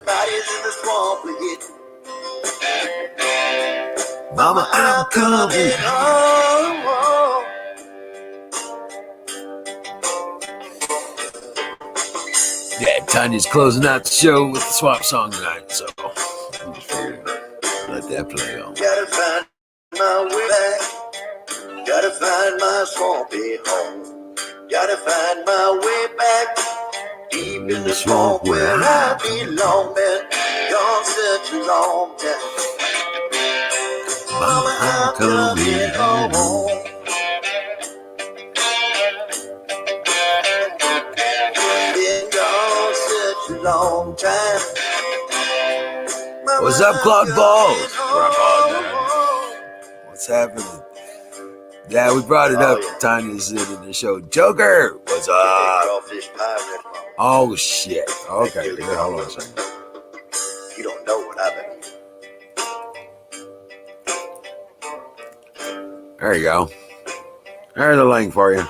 Bodies in the swamp again. Mama, I'm coming home. Yeah, Tanya's closing out the show with the swap song tonight, so let that play on. Gotta find my way back. Gotta find my swampy home. Gotta find my way back. Deep in the swamp where I belong. Been gone such a long time. Mama, I'm coming home. Been gone such a long time. Mama, what's up, Claude Balls? What's happening? Yeah, we brought it up. Tanya's in the show. Joker, what's up? Oh, shit. Okay, hold on a second. You don't know what I've been. There you go. There's the link for you.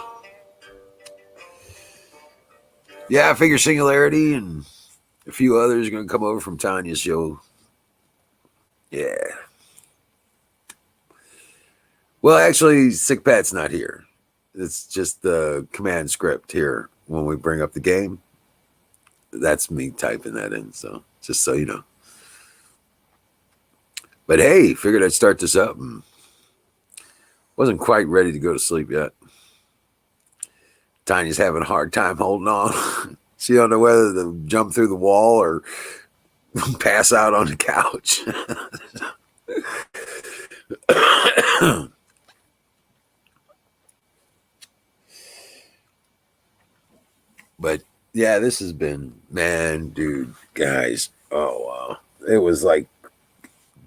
Yeah, I figure Singularity and a few others are going to come over from Tanya's show. Yeah. Well, actually, Sick Pat's not here. It's just the command script here. When we bring up the game, that's me typing that in. So just so you know. But hey, figured I'd start this up. And wasn't quite ready to go to sleep yet. Tanya's having a hard time holding on. She don't know whether to jump through the wall or pass out on the couch. But yeah, this has been, man, dude, guys. Oh, wow. It was like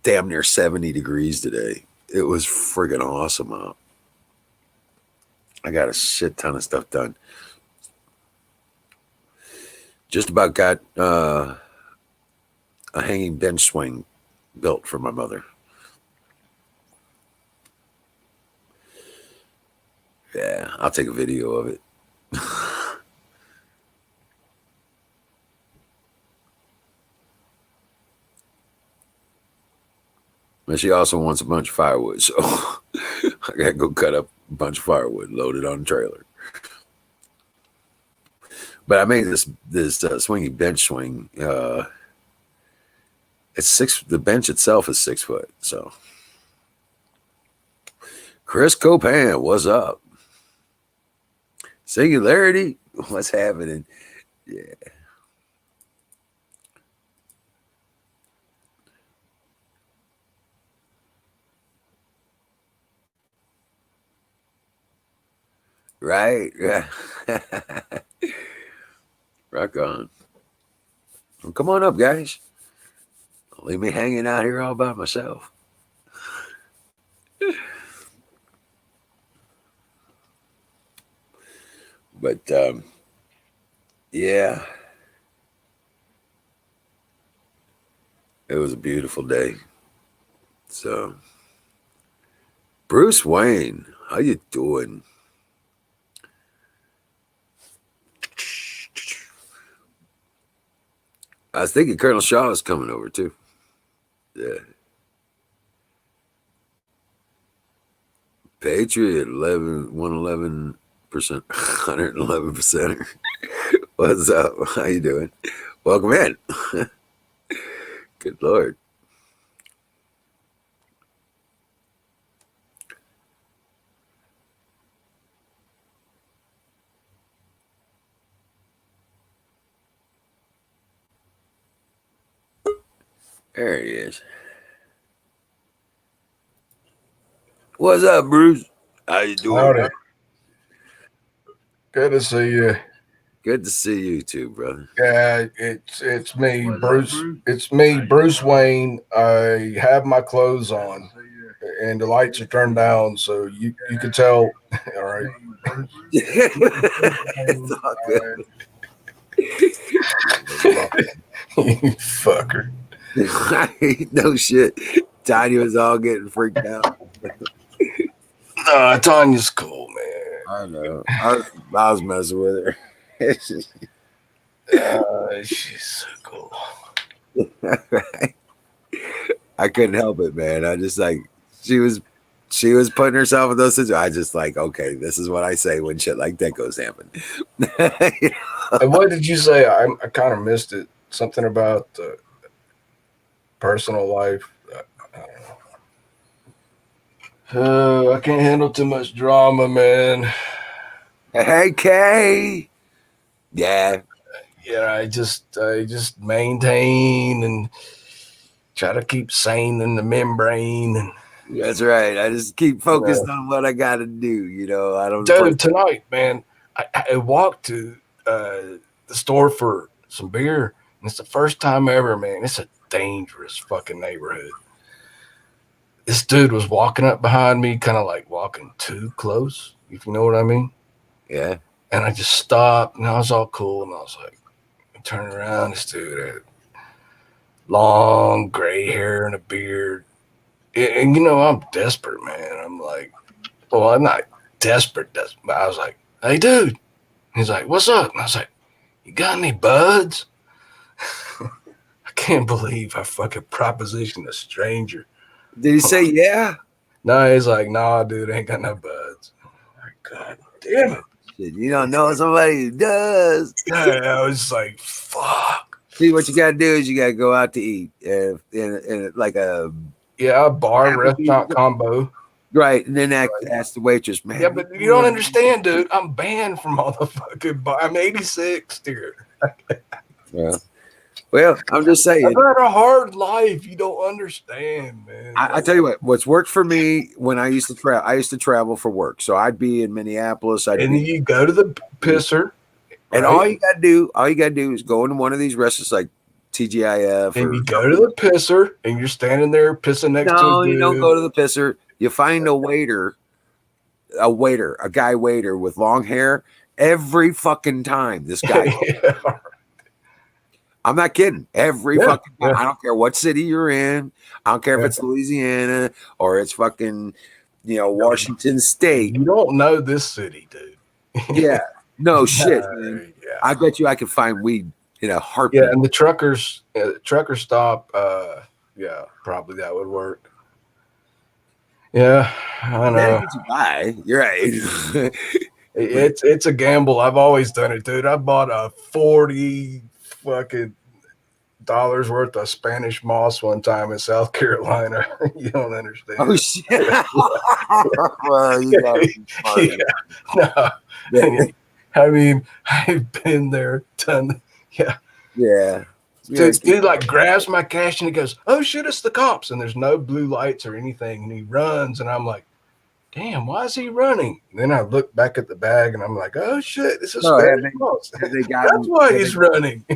damn near 70 degrees today. It was friggin' awesome out. I got a shit ton of stuff done. Just about got a hanging bench swing built for my mother. Yeah, I'll take a video of it. But she also wants a bunch of firewood, so I gotta go cut up a bunch of firewood, load it on the trailer. But I made this swingy bench swing. It's 6. The bench itself is 6 foot. So, Chris Copan, what's up? Singularity, what's happening? Yeah. Right. Yeah. Rock on. Well, come on up, guys. Don't leave me hanging out here all by myself. But yeah, it was a beautiful day. So, Bruce Wayne, how you doing? I was thinking Colonel Shaw is coming over too. Yeah. Patriot 111%, 111%. What's up? How you doing? Welcome in. Good Lord. There he is. What's up, Bruce? How you doing? Howdy. Good to see you. Good to see you too, brother. Yeah, it's me, Bruce. It's me, Bruce Wayne. I have my clothes on, and the lights are turned down, so you can tell. All right. It's all good. You fucker. No shit. Tanya was all getting freaked out. Tanya's cool, man. I know. I was messing with her. She's so cool. I couldn't help it, man. I just like she was putting herself in those situations. I just like, okay, this is what I say when shit like that goes happen. And what did you say? I kind of missed it. Something about personal life. I don't know. I can't handle too much drama, man. Hey, Kay. Yeah. Yeah, I just maintain and try to keep sane in the membrane. And That's right. I just keep focused on what I got to do. I don't. dude, tonight, man, I walked to the store for some beer, and it's the first time ever, man. It's a dangerous fucking neighborhood. This dude was walking up behind me, kind of like walking too close, if you know what I mean. Yeah. And I just stopped, and I was all cool, and I was like, turning around, this dude had long gray hair and a beard. And I'm desperate, man. I'm like, well, I'm not desperate, but I was like, hey, dude. He's like, what's up? And I was like, you got any buds? I can't believe I fucking propositioned a stranger. Did he say yeah? No, he's like, nah, dude, I ain't got no buds. Like, God damn it. Shit, you don't know somebody who does. Yeah, I was like, fuck. See, what you got to do is you got to go out to eat in like a bar restaurant combo. Right, and then ask the waitress, man. Yeah, but you don't understand, dude. I'm banned from all the fucking bar. I'm 86, dude. Yeah. Well, I'm just saying. I've had a hard life. You don't understand, man. I tell you what's worked for me when I used to travel. I used to travel for work, so I'd be in Minneapolis. You go to the pisser, and all you gotta do is go into one of these restaurants like TGIF, and you go to the pisser, and you're standing there pissing next to a dude. No, you don't go to the pisser. You find a guy waiter with long hair every fucking time. This guy. I'm not kidding. Every fucking time. I don't care what city you're in. I don't care if it's Louisiana or it's fucking, Washington State. You don't know this city, dude. Yeah. No shit, man. Yeah. I bet you I could find weed in a heartbeat. Yeah, and the trucker stop, probably that would work. Yeah, I know. You're right. It's a gamble. I've always done it, dude. I bought a $40 fucking worth of Spanish moss one time in South Carolina. You don't understand. Oh shit! Well, you gotta no. I mean, I've been there, done. Yeah. Dude like grabs my cash and he goes, "Oh shit, it's the cops!" And there's no blue lights or anything, and he runs, and I'm like, "Damn, why is he running?" And then I look back at the bag, and I'm like, "Oh shit, this is that's why he's running."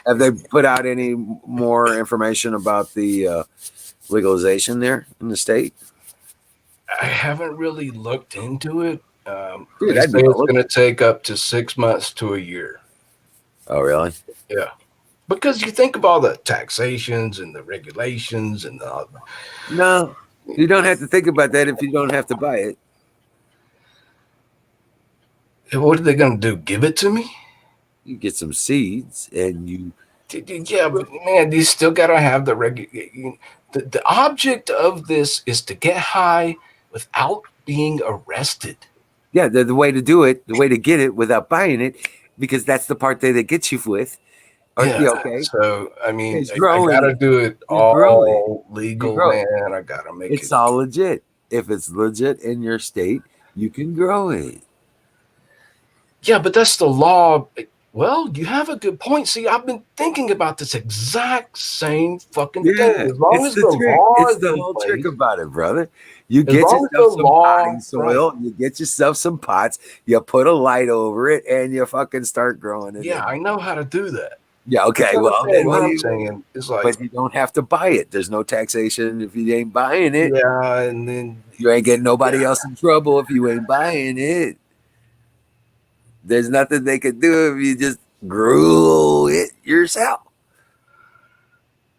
Have they put out any more information about the legalization there in the state? I haven't really looked into it. Dude, it's going to take up to 6 months to a year. Oh, really? Yeah. Because you think of all the taxations and the regulations and the... No, you don't have to think about that if you don't have to buy it. What are they going to do? Give it to me? You get some seeds and you... Yeah, but man, you still got to have the the object of this is to get high without being arrested. Yeah, the way to do it, the way to get it without buying it, because that's the part that it gets you with. Okay. So I mean, I gotta do it all legal, man. I gotta make it's all legit. If it's legit in your state, you can grow it. Yeah, but that's the law. Well, you have a good point. See, I've been thinking about this exact same fucking thing. As long as the law is the whole trick about it, brother. You get yourself some potting soil, you get yourself some pots, you put a light over it, and you fucking start growing it. Yeah, I know how to do that. Yeah, okay. Well, then what I'm saying is like, but you don't have to buy it. There's no taxation if you ain't buying it. Yeah, and then you ain't getting nobody else in trouble if you ain't buying it. There's nothing they could do if you just grew it yourself.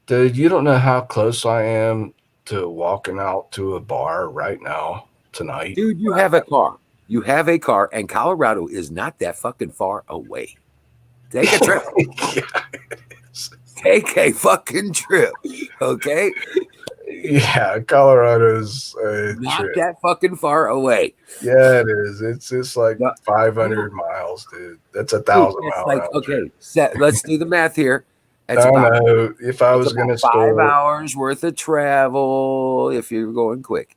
Dude, you don't know how close I am to walking out to a bar right now tonight. Dude, you have a car. You have a car, and Colorado is not that fucking far away. Take a trip. take a fucking trip. Okay, Yeah, Colorado's a not trip. that fucking far away. Yeah, it is. It's like No, 500 miles, dude. That's a dude, 1,000 it's mile like round trip. let's do the math here. It's I about know. If I it's was about gonna 5 hours worth of travel if you're going quick.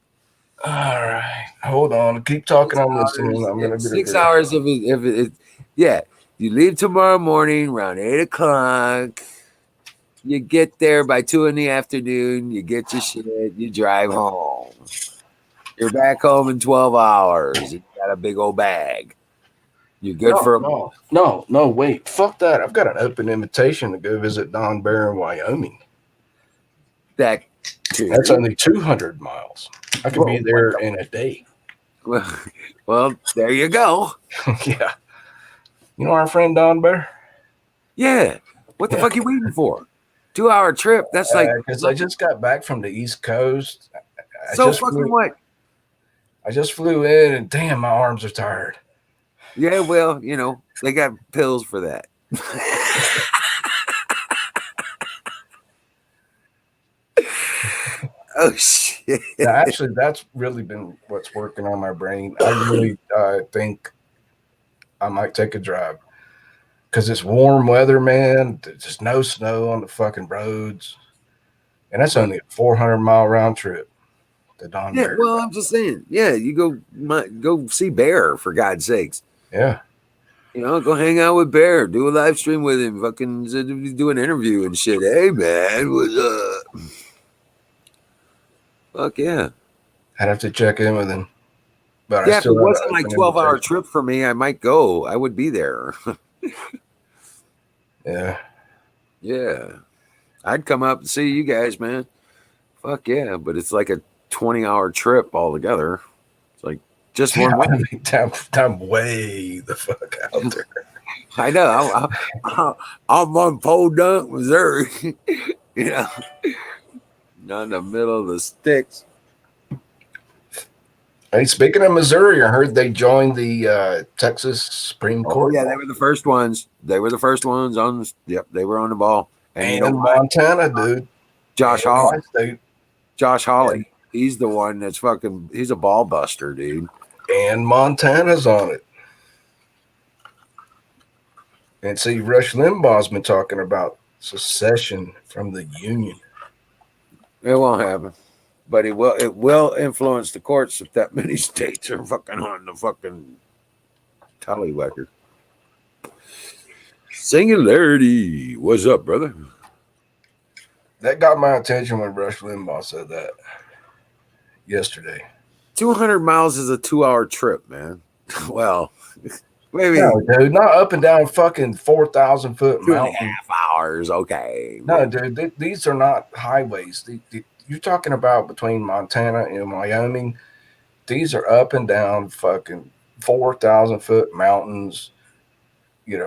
all right, hold on. Keep talking. I'm listening. I'm Yeah, gonna get a 6 hours yeah. You leave tomorrow morning around 8 o'clock. You get there by 2 in the afternoon. You get your shit. You drive home. You're back home in 12 hours. You got a big old bag. You're good for a month. No. Wait, fuck that. I've got an open invitation to go visit Don Bear in Wyoming. That too. That's only 200 miles. I could be Whoa, there in a day. well, there you go. Yeah. You know our friend Don Bear? Yeah. What the fuck you waiting for? 2 hour trip. That's like Because I just got back from the East Coast. I so just fucking flew, what? I just flew in, and damn, my arms are tired. Yeah, well, they got pills for that. Oh shit. Now, actually, that's really been what's working on my brain. I really think I might take a drive because it's warm weather, man. There's no snow on the fucking roads, and that's only a 400-mile round trip to Don Yeah, Bear. well, I'm just saying. Yeah, you go see Bear for God's sakes. Yeah. Go hang out with Bear, do a live stream with him, fucking do an interview and shit. Hey man, what's up? Fuck yeah. I'd have to check in with him. But Yeah, I if it still have wasn't like 12-hour trip for me, I might go. I would be there. Yeah. Yeah. I'd come up and see you guys, man. Fuck yeah. But it's like a 20-hour trip altogether. It's like just one way. I'm way the fuck out there. I know. I'm on Podunk, Missouri. Not in the middle of the sticks. Hey, speaking of Missouri, I heard they joined the Texas Supreme Court. Oh yeah, they were the first ones. They were the first ones on. Yep, they were on the ball. And Montana, dude. Josh Hawley. State. Josh Hawley. He's the one that's fucking. He's a ball buster, dude. And Montana's on it. And see, Rush Limbaugh's been talking about secession from the Union. It won't happen. But it will influence the courts if that many states are fucking on the fucking tallywhacker. Singularity. What's up, brother? That got my attention when Rush Limbaugh said that yesterday. 200 miles is a 2-hour trip, man. Well, maybe. No, dude, not up and down fucking 4,000 foot mountain. 2.5 hours, okay. No, dude, these are not highways. You're talking about between Montana and Wyoming. These are up and down fucking 4,000 foot mountains,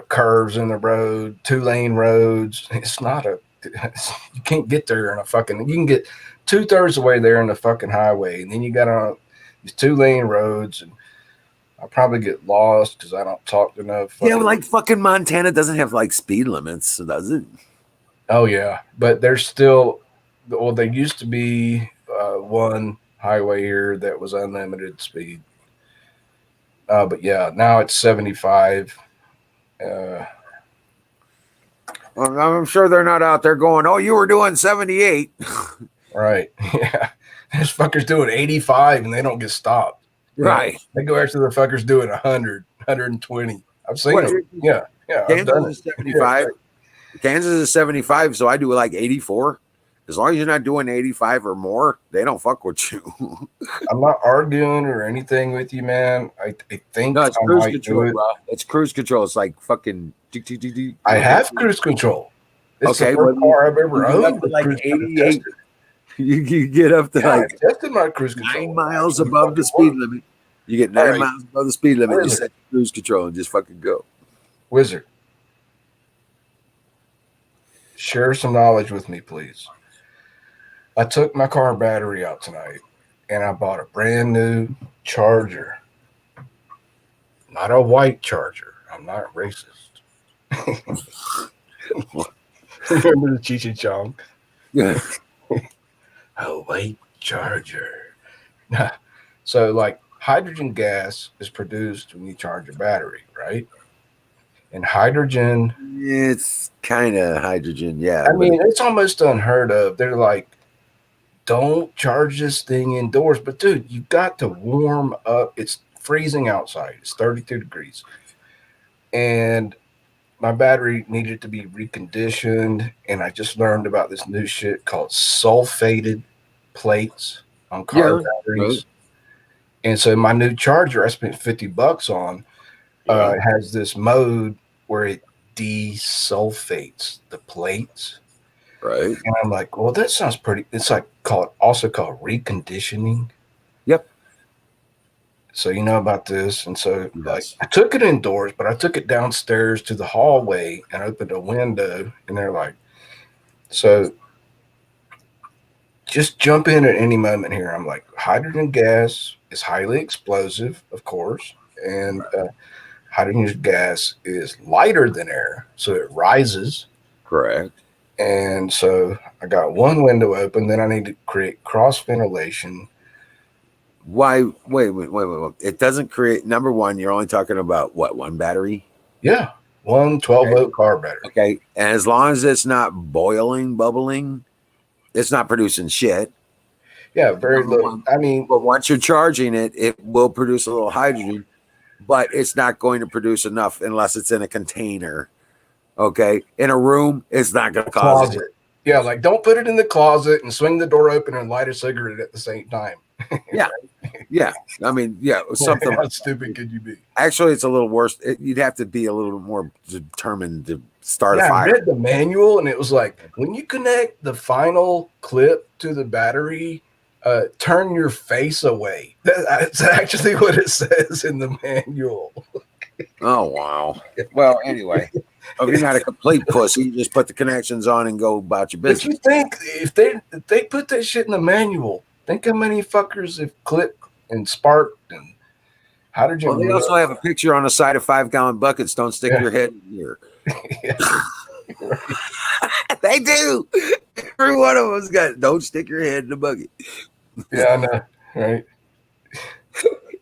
curves in the road, 2-lane roads. It's not you can't get there in you can get 2/3 of the way there in the fucking highway. And then you got on these 2-lane roads, and I'll probably get lost because I don't talk enough. Yeah, like fucking Montana doesn't have like speed limits, does it? Oh, yeah. But there's still, there used to be one highway here that was unlimited speed. But yeah, now it's 75. Well, I'm sure they're not out there going, oh, you were doing 78. Right. Yeah. This fucker's doing 85 and they don't get stopped. Right. They go after the fuckers doing 100, 120. I've seen them. Yeah. Kansas is 75. Kansas is 75, so I do like 84. As long as you're not doing 85 or more, they don't fuck with you. I'm not arguing or anything with you, man. I think no, it's cruise control, bro. It's cruise control. It's like fucking. I have cruise control. It's the first car I've ever owned. Like 88. You get up to like tested my cruise control. 9 miles above the speed limit. You get 9 miles above the speed limit. You set cruise control and just fucking go. Wizard, share some knowledge with me, please. I took my car battery out tonight, and I bought a brand new charger. Not a white charger. I'm not racist. Remember the Cheech and Chong? Yeah. Oh, wait, charger. So, like, hydrogen gas is produced when you charge a battery, right? And hydrogen, It's kind of hydrogen, yeah. I But mean, it's almost unheard of. They're like, don't charge this thing indoors. But, dude, you got to warm up. It's freezing outside, it's 32 degrees. And my battery needed to be reconditioned. And I just learned about this new shit called sulfated plates on car yeah, right. batteries. And so my new charger, I spent $50 on. Yeah, It has this mode where it desulfates the plates. right. And I'm like, well, that sounds pretty. It's like also called reconditioning. Yep. So you know about this. And so like Yes. I took it indoors, but I took it downstairs to the hallway and opened a window. And they're like, so just jump in at any moment here. I'm like, hydrogen gas is highly explosive, of course. And hydrogen gas is lighter than air, so it rises. Correct. And so I got one window open. Then I need to create cross ventilation. Why? Wait. It doesn't create. Number one, you're only talking about what? One battery? Yeah, one 12-volt car battery. Okay. And as long as it's not boiling, bubbling, it's not producing shit. Yeah, very Number little. one. I mean, But once you're charging it, it will produce a little hydrogen, but it's not going to produce enough unless it's in a container. Okay. In a room, it's not going to cause it. closet. Yeah, like don't put it in the closet and swing the door open and light a cigarette at the same time. Yeah. Yeah. I mean, yeah, something How like stupid could you be? actually it's a little worse. You'd have to be a little more determined to start a Yeah, I fire. read the manual and it was like when you connect the final clip to the battery, turn your face away. That's actually what it says in the manual. Oh wow. Well, anyway, if you're not a complete pussy, you just put the connections on and go about your But business. you think if they put that shit in the manual, think how many fuckers have clipped and sparked and hydrogen. Well, they also have a picture on the side of 5-gallon buckets. Don't stick Yeah. your head in here. Yeah. They do. Every one of them's got don't stick your head in the bucket. Yeah, I know, right?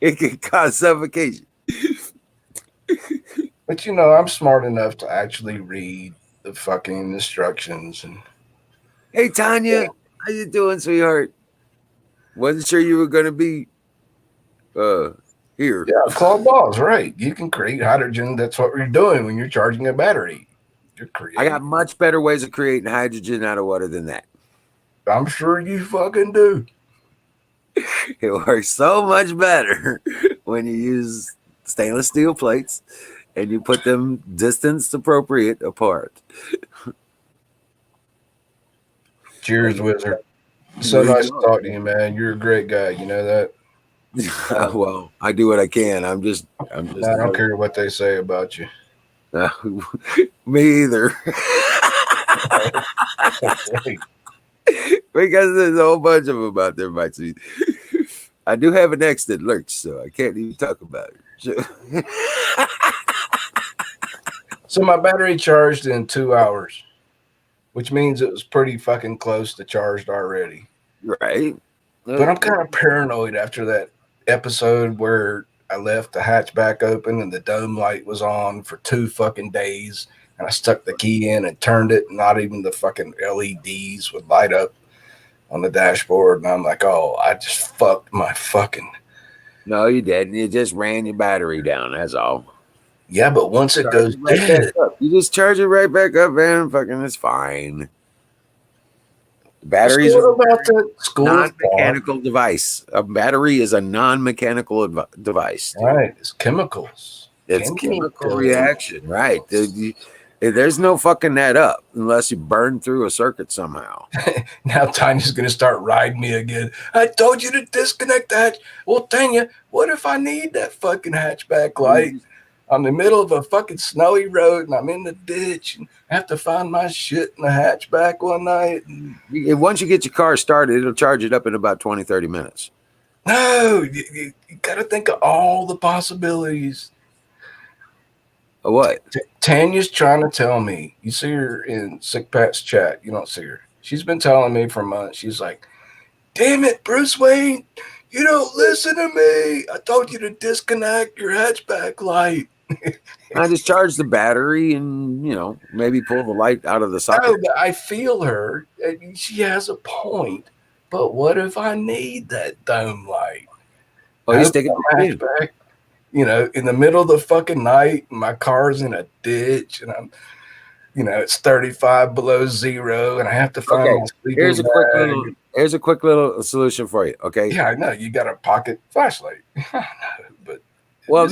It can cause suffocation. But you know, I'm smart enough to actually read the fucking instructions and Hey Tanya, how you doing, sweetheart? Wasn't sure you were gonna be here. yeah, Claude Laws, right? You can create hydrogen. That's what you're doing when you're charging a battery. You're creating. I got much better ways of creating hydrogen out of water than that. I'm sure you fucking do. It works so much better when you use stainless steel plates and you put them distance appropriate apart. Cheers, Wizard. So nice to talk to you, man. You're a great guy. You know that. Well, I do what I can. I'm just I don't care what they say about you. Me either. Because there's a whole bunch of them out there, might see. I do have an ex that lurks, so I can't even talk about it. So my battery charged in 2 hours, which means it was pretty fucking close to charged already. Right. But I'm kind of paranoid after that episode where I left the hatchback open and the dome light was on for 2 fucking days. And I stuck the key in and turned it, and not even the fucking LEDs would light up on the dashboard. And I'm like, oh, I just fucked my fucking. No, you didn't. You just ran your battery down. That's all. Yeah, but once it goes right dead, back up. You just charge it right back up, man. Fucking, it's fine. Batteries what are about the school non-mechanical device. A battery is a non-mechanical device. All right, it's chemicals. It's chemical reaction, right? There's no fucking that up unless you burn through a circuit somehow. Now Tanya's going to start riding me again. I told you to disconnect the hatch. Well, Tanya, what if I need that fucking hatchback light? I'm in the middle of a fucking snowy road and I'm in the ditch and I have to find my shit in the hatchback one night. Once you get your car started, it'll charge it up in about 20, 30 minutes. No, you got to think of all the possibilities. What? Tanya's trying to tell me. You see her in Sick Pat's chat. You don't see her. She's been telling me for months. She's like, "Damn it, Bruce Wayne, you don't listen to me. I told you to disconnect your hatchback light." I just charge the battery and maybe pull the light out of the socket. I feel her. She has a point. But what if I need that dome light? Oh, you stick it in. Hatchback, in the middle of the fucking night, my car's in a ditch, and I'm, it's 35 below zero, and I have to find my sleeping Here's a bag. quick little solution for you. Okay. Yeah, I know you got a pocket flashlight. I know, but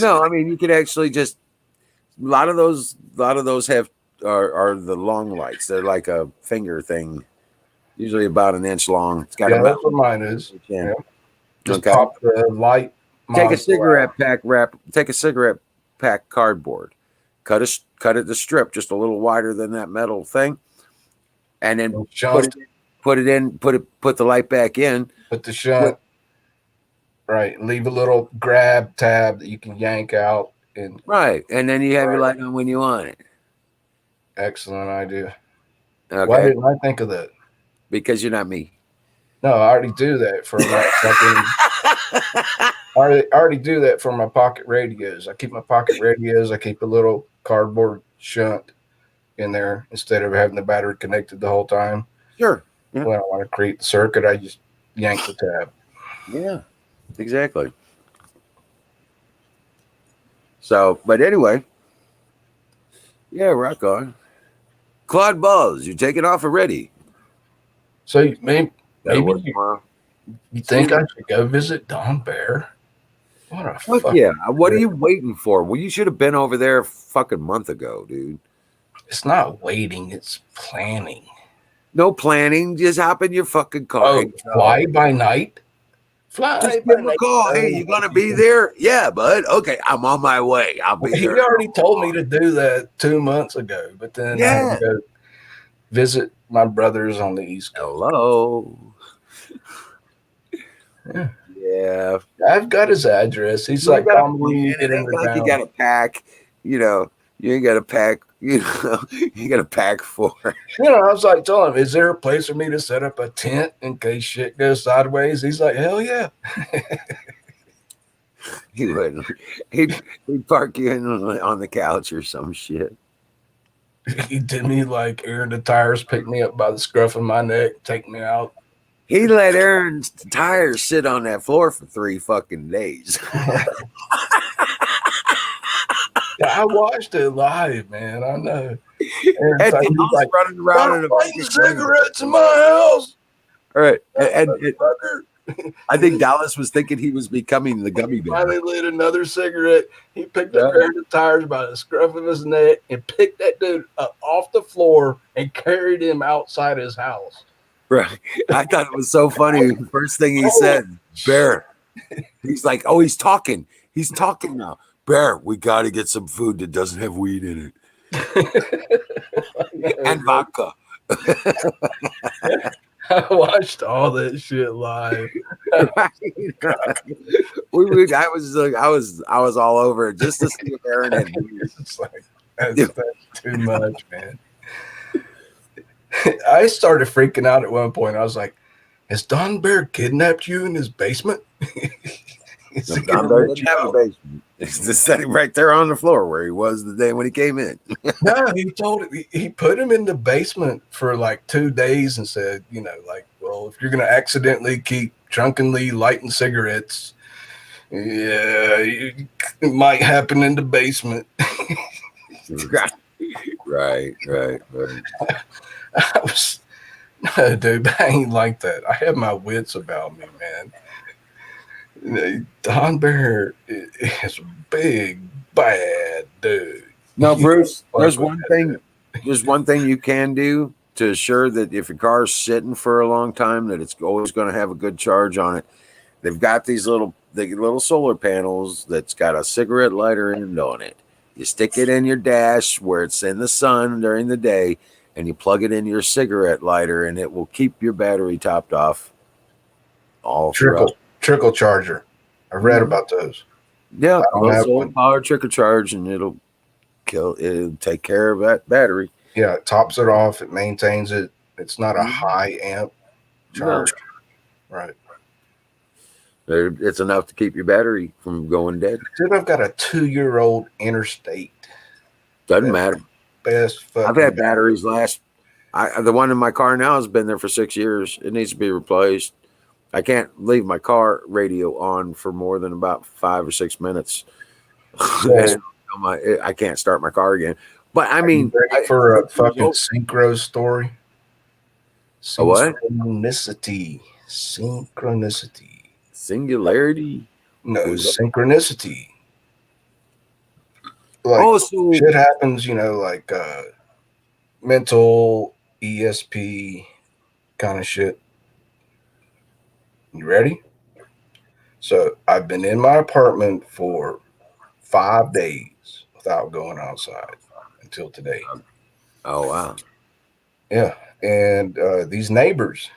no, I mean you could actually just a lot of those have are the long lights. They're like a finger thing, usually about an inch long. It's got that's what mine is. Yeah. Just pop the light. Take a cigarette pack cardboard, cut it to strip just a little wider than that metal thing, and then put the light back in. Put the shunt. Right. Leave a little grab tab that you can yank out. And then you have your light on when you want it. Excellent idea. Okay. Why didn't I think of that? Because you're not me. No, I already do that for my fucking. I already do that for my pocket radios. I keep my pocket radios. I keep a little cardboard shunt in there instead of having the battery connected the whole time. Sure. Yeah. When I want to create the circuit, I just yank the tab. Yeah, exactly. So, but anyway, yeah, rock on. Claude Balls, you taking off already? So maybe you think I should go visit Don Bear? What a fuck yeah! What are you waiting for? Well, you should have been over there a fucking month ago, dude. It's not waiting; it's planning. No planning. Just hop in your fucking car. Oh, fly by night. Just give him a call. Hey, you gonna be there? Yeah, bud. Okay, I'm on my way. I'll be there. He already told me to do that 2 months ago, but then I had to go visit my brothers on the East Coast. Hello. Yeah. I've got his address. He's like, you got to pack. You ain't got to pack. You got to pack for. I was like, telling him, is there a place for me to set up a tent in case shit goes sideways? He's like, hell yeah. He wouldn't. He'd park you on the couch or some shit. He did me like Aaron the Tires, pick me up by the scruff of my neck, take me out. He let Aaron's tires sit on that floor for 3 fucking days. I watched it live, man. I know. And he was running around in cigarettes in my house. All right. I think Dallas was thinking he was becoming the gummy bear. Finally lit another cigarette. He picked up Aaron the Tires by the scruff of his neck and picked that dude up off the floor and carried him outside his house. Right. I thought it was so funny. The first thing he said, Bear. He's like, oh, he's talking. He's talking now. Bear, we got to get some food that doesn't have weed in it. And vodka. I watched all that shit live. I was all over it just to see if Aaron had weed. It's like, that's too much, man. I started freaking out at one point. I was like, has Don Bear kidnapped you in his basement? Don Bear didn't have a basement. It's just sitting right there on the floor where he was the day when he came in. No, he put him in the basement for like 2 days and said, well, if you're going to accidentally keep drunkenly lighting cigarettes, yeah, it might happen in the basement. Right. No, dude, I ain't like that. I have my wits about me, man. Don Bear is a big, bad dude. No, Bruce, there's one thing you can do to assure that if your car's sitting for a long time, that it's always going to have a good charge on it. They've got these little solar panels that's got a cigarette lighter end on it. You stick it in your dash where it's in the sun during the day, and you plug it in your cigarette lighter, and it will keep your battery topped off all throughout. Trickle charger. I read about those. Yeah, solar power trickle charge, and it'll it'll take care of that battery. Yeah, it tops it off. It maintains it. It's not a high amp No, charge. Right. it's enough to keep your battery from going dead. Dude, I've got a 2-year-old Interstate. Doesn't matter. Best fucking. I've had batteries last. The one in my car now has been there for 6 years. It needs to be replaced. I can't leave my car radio on for more than about 5 or 6 minutes. So, I can't start my car again. But I are mean, you ready for a fucking oh, synchro story? a what? Synchronicity. Synchronicity. Singularity? No, Was that- synchronicity. Like so shit happens, like mental ESP kind of shit. You ready? So I've been in my apartment for 5 days without going outside until today. oh wow. Yeah. And these neighbors,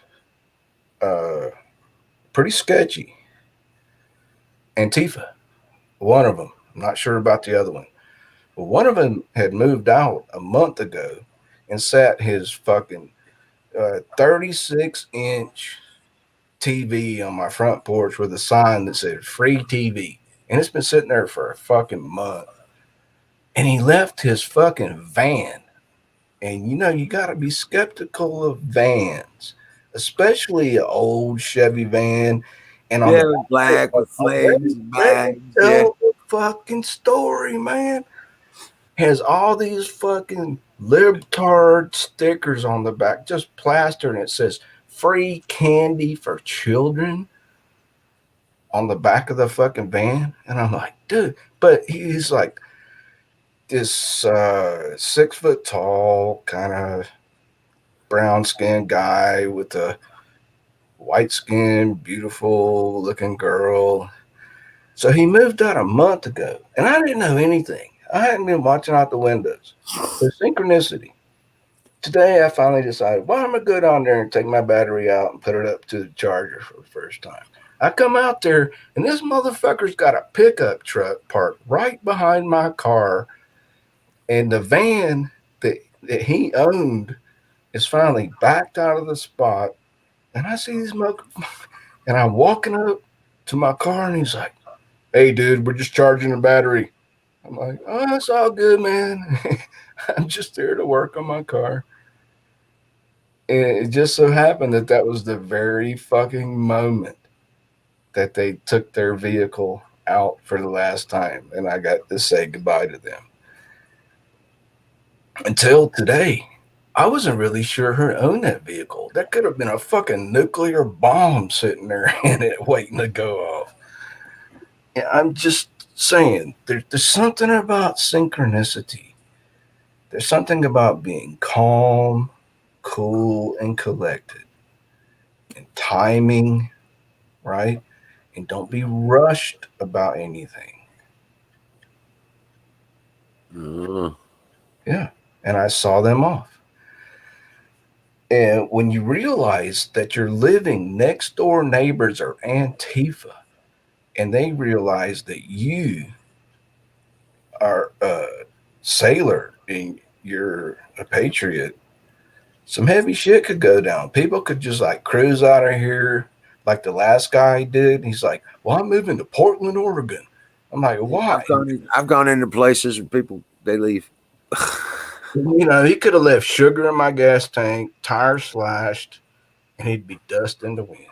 pretty sketchy. Antifa, one of them. I'm not sure about the other one. But one of them had moved out a month ago and sat his fucking 36-inch TV on my front porch with a sign that said free TV. And it's been sitting there for a fucking month. And he left his fucking van. And you got to be skeptical of vans, especially an old Chevy van. And on the Black with flames, bags. Yeah. tell the fucking story, man. Has all these fucking libtard stickers on the back, just plaster, and it says free candy for children on the back of the fucking van. And I'm like, dude, but he's like this 6 foot tall, kind of brown skinned guy with a white skin, beautiful looking girl. So he moved out a month ago, and I didn't know anything. I hadn't been watching out the windows. The synchronicity. Today, I finally decided, well, I'm going to go down there and take my battery out and put it up to the charger for the first time. I come out there, and this motherfucker's got a pickup truck parked right behind my car, and the van that he owned is finally backed out of the spot. And I see these motherfuckers, and I'm walking up to my car, and he's like, hey, dude, we're just charging the battery. I'm like, oh, that's all good, man. I'm just there to work on my car. And it just so happened that was the very fucking moment that they took their vehicle out for the last time. And I got to say goodbye to them. Until today, I wasn't really sure who owned that vehicle. That could have been a fucking nuclear bomb sitting there in it waiting to go off. Yeah, I'm just saying, there's something about synchronicity. There's something about being calm, cool, and collected. And timing, right? And don't be rushed about anything. Yeah. And I saw them off. And when you realize that your living next door neighbors are Antifa, and they realize that you are a sailor and you're a patriot, some heavy shit could go down. People could just like cruise out of here like the last guy did. He's like, well, I'm moving to Portland, Oregon. I'm like, why? I've gone into places where people, they leave. He could have left sugar in my gas tank, tires slashed, and he'd be dust in the wind.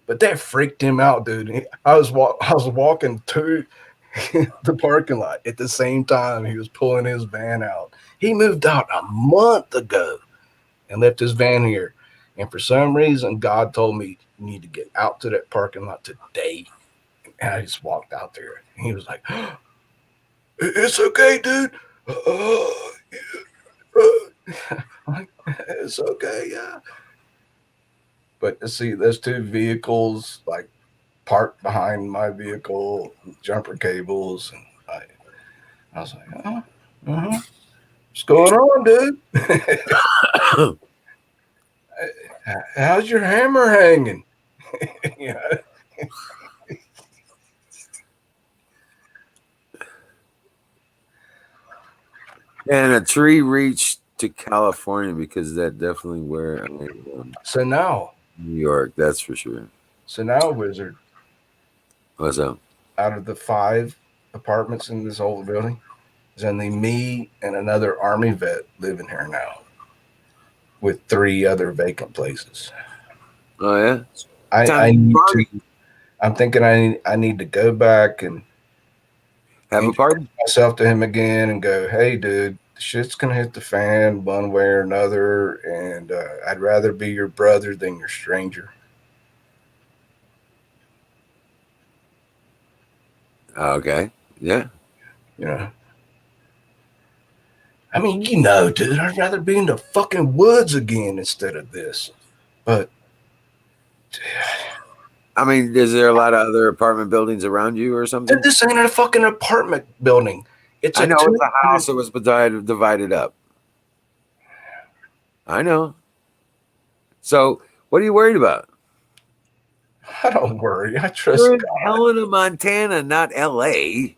But that freaked him out, dude. I was walking to the parking lot at the same time he was pulling his van out. He moved out a month ago and left his van here. And for some reason, God told me, you need to get out to that parking lot today. And I just walked out there. And he was like, it's okay, dude. Like, it's okay, yeah. But to see those two vehicles like parked behind my vehicle, jumper cables, and I was like, oh, what's going on, dude? How's your hammer hanging? You know? And a tree reached to California because that definitely where I am. So now, New York, that's for sure. Wizard, What's up? out of the 5 apartments in this old building, there's only me and another Army vet living here now, with 3 other vacant places. Oh yeah. I Time need to to. I'm thinking I need to go back and have a introduce party. myself to him again and go, hey, dude, shit's gonna hit the fan one way or another, and I'd rather be your brother than your stranger. Okay. Yeah. You know. I mean, dude, I'd rather be in the fucking woods again instead of this. But I mean, is there a lot of other apartment buildings around you or something? this ain't a fucking apartment building. It's I a know it's a 200. house that was divided up. I know. So what are you worried about? I don't worry. I trust You're in God. Helena, Montana, not LA.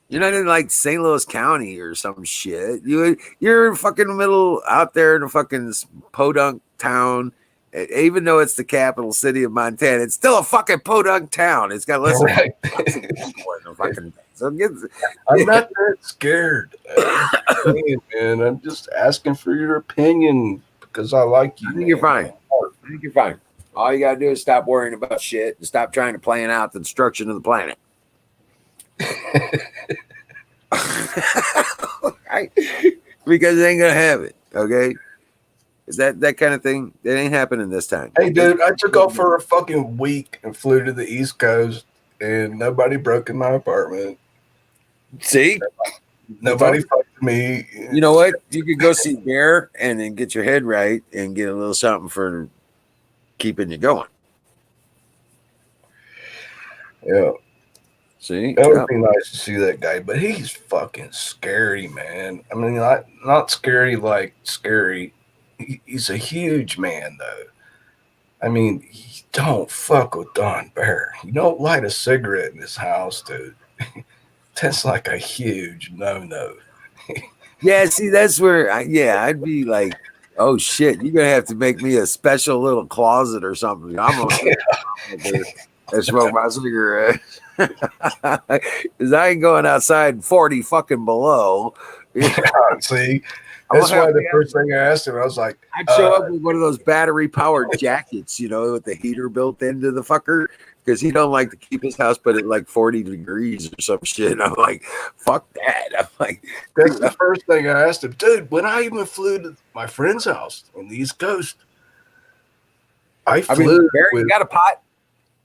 You're not in like St. Louis County or some shit. You're in fucking middle out there in a fucking podunk town. Even though it's the capital city of Montana, it's still a fucking podunk town. It's got less than Right. 1,000 people in the fucking thing. So I'm not that scared. I'm just saying, man. I'm just asking for your opinion because I like you, I think you're man. fine. I think you're fine. All you gotta do is stop worrying about shit and stop trying to plan out the destruction of the planet. Right? Because it ain't gonna have it. Okay. That kind of thing, it ain't happening this time. Hey, dude, I took off for a fucking week and flew to the East Coast, and nobody broke in my apartment. See? Nobody fucked me. You know what? You could go see Bear and then get your head right and get a little something for keeping you going. Yeah. See? That would Yeah. be nice to see that guy, but he's fucking scary, man. I mean, not scary like scary. He's a huge man, though. I mean, you don't fuck with Don Bear. You don't light a cigarette in his house, dude. That's like a huge no. Yeah, see, that's where I'd be like, oh shit, you're gonna have to make me a special little closet or something. I'm gonna sit there and smoke my cigarette. Because I ain't going outside 40 fucking below. See, I'm that's gonna why have the first thing I asked him, I was like, I'd show up with one of those battery powered jackets, with the heater built into the fucker, because he don't like to keep his house but at like 40 degrees or some shit. And I'm like, fuck that. I'm like, that's the first thing I asked him, dude. When I even flew to my friend's house on the East Coast, I flew Barry, with. you got a pot?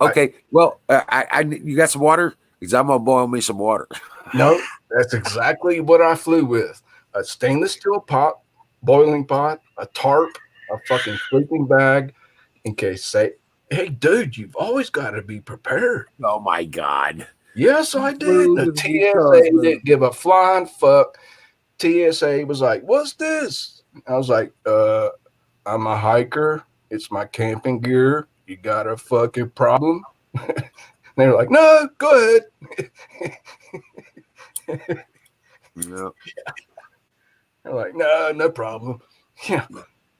Okay, well, you got some water? Because I'm gonna boil me some water. No, that's exactly what I flew with: a stainless steel pot, boiling pot, a tarp, a fucking sleeping bag, in case hey, dude, you've always got to be prepared. Oh my god. Yes, I did. Flew The to the East Coast, TSA man. didn't give a flying fuck. TSA was like, "What's this?" I was like, I'm a hiker. It's my camping gear. You got a fucking problem?" They were like, "No, go ahead." Yeah. They're like, no problem. Yeah,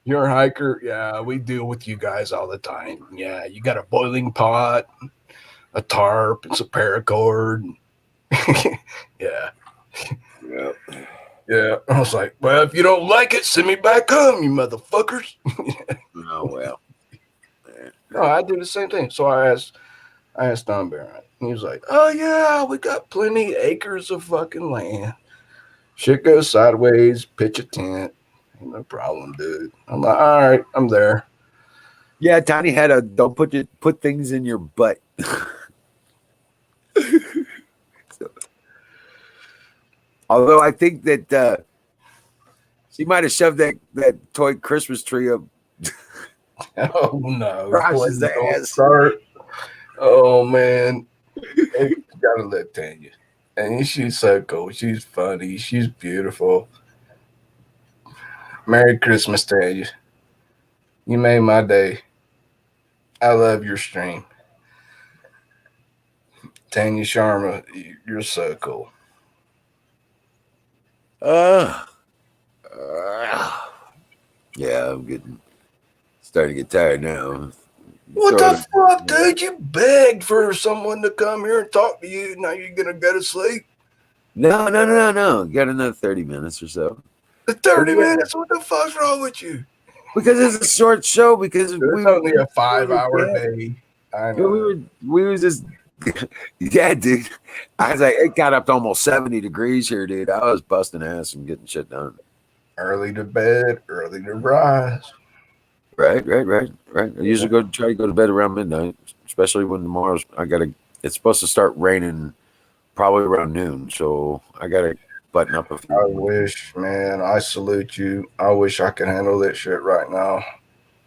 you're a hiker. Yeah, we deal with you guys all the time. Yeah, you got a boiling pot, a tarp, and some paracord. Yeah. Yeah. Yeah. I was like, well, if you don't like it, send me back home, you motherfuckers. Oh well. No, I do the same thing. So I asked Don Barron. He was like, oh yeah, we got plenty acres of fucking land. Shit goes sideways, pitch a tent. Ain't no problem, dude. I'm like, all right, I'm there. Yeah, Tanya had a don't put things in your butt. So, although I think that she might have shoved that toy Christmas tree up Oh no. Rosh's Please don't ass. start. Oh man. Hey, you gotta let Tanya. And she's so cool. She's funny. She's beautiful. Merry Christmas, Tanya. You made my day. I love your stream. Tanya Sharma, you're so cool. Yeah, I'm starting to get tired now. What the fuck, dude? You begged for someone to come here and talk to you. Now you're gonna go to sleep. No. Got another 30 minutes or so. 30 minutes? What the fuck's wrong with you? Because it's a short show. Because It's only a 5-hour day. I know. we was just yeah, dude. I was like, it got up to almost 70 degrees here, dude. I was busting ass and getting shit done. Early to bed, early to rise. Right. I usually try to go to bed around midnight, especially when tomorrow's it's supposed to start raining probably around noon. So I gotta button up a few. I wish, man. I salute you. I wish I could handle that shit right now.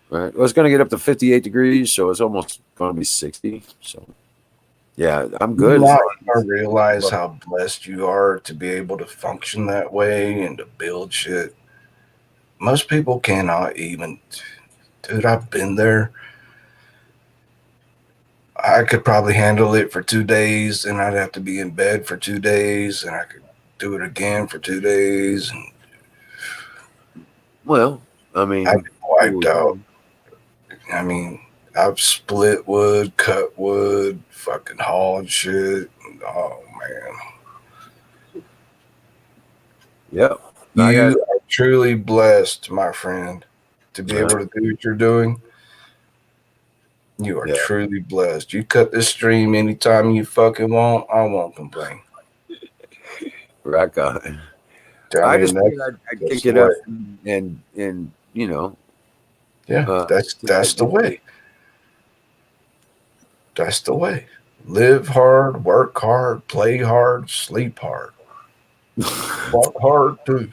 Right. Well, it's gonna get up to 58 degrees, so it's almost gonna be 60. So yeah, I'm good. I realize how blessed you are to be able to function that way and to build shit. Most people cannot even. Dude, I've been there. I could probably handle it for 2 days, and I'd have to be in bed for 2 days, and I could do it again for 2 days. And Well, I mean, I get wiped out. I mean, I've split wood, cut wood, fucking hauled shit. Oh man. Yep. You are truly blessed, my friend, to be able to do what you're doing. You are truly blessed. You cut this stream anytime you fucking want. I won't complain. Rock on. I just figured I'd kick it up and you know. Yeah, that's the way. That's the way. Live hard, work hard, play hard, sleep hard. Walk hard too.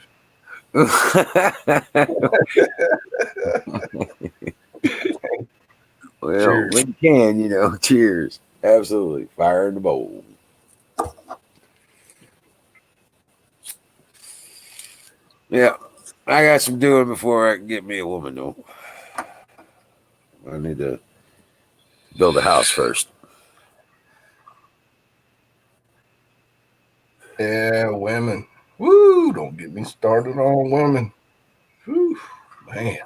Well, cheers. when you can, cheers. Absolutely. Fire in the bowl. Yeah. I got some doing before I can get me a woman, though. I need to build a house first. Yeah, women. Woo, don't get me started on women. Whew, man.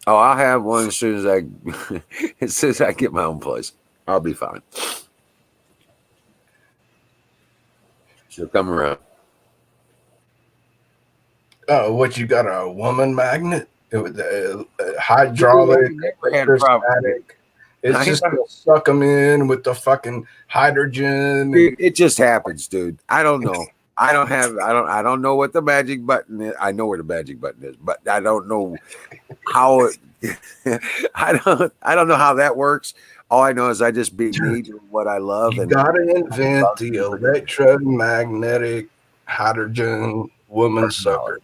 Oh, I'll have one as soon as I get my own place. I'll be fine. She'll come around. Oh, what, you got a woman magnet? It was hydraulic, electrostatic. It's just gonna suck them in with the fucking hydrogen. Dude, it just happens, dude. I don't know. I don't know what the magic button is. I know where the magic button is, but I don't know how I don't know how that works. All I know is I just be me, do what I love. You gotta invent the electromagnetic hydrogen woman sucker.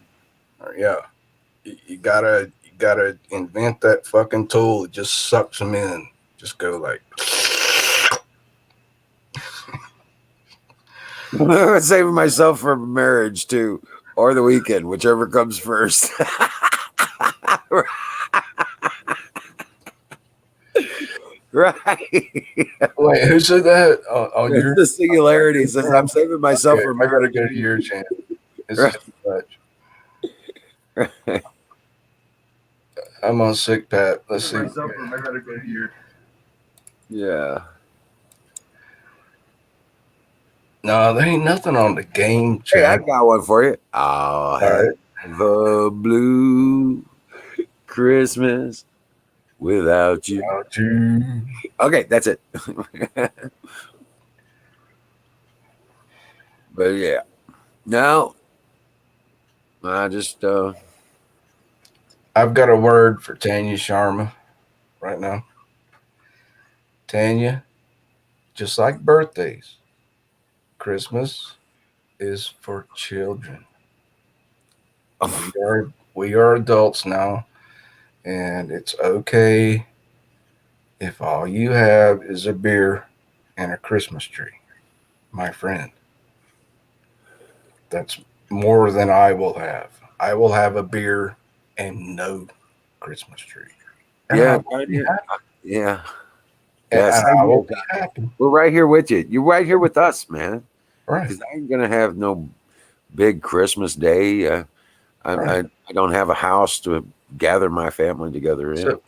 Yeah. You gotta invent that fucking tool. It just sucks them in. Just go like I'm saving myself for marriage too, or the weekend, whichever comes first. Right. Wait, who said that? On your the singularity says I'm saving myself for marriage. I gotta go to your channel. This is too much. I'm on sick, Pat. Let's see. I gotta go to your. Yeah. No, there ain't nothing on the game channel. Hey, I got one for you. I'll have a blue Christmas without you. Okay, that's it. But yeah. No. I just I've got a word for Tanya Sharma right now. Tanya, just like birthdays, Christmas is for children. We are adults now, and it's okay if all you have is a beer and a Christmas tree, my friend. That's more than I will have. I will have a beer and no Christmas tree. And yeah. Yeah, And same I will here. be happy. We're right here with you. You're right here with us, man. Right. Because I ain't gonna have no big Christmas day. Right. I don't have a house to gather my family together in. So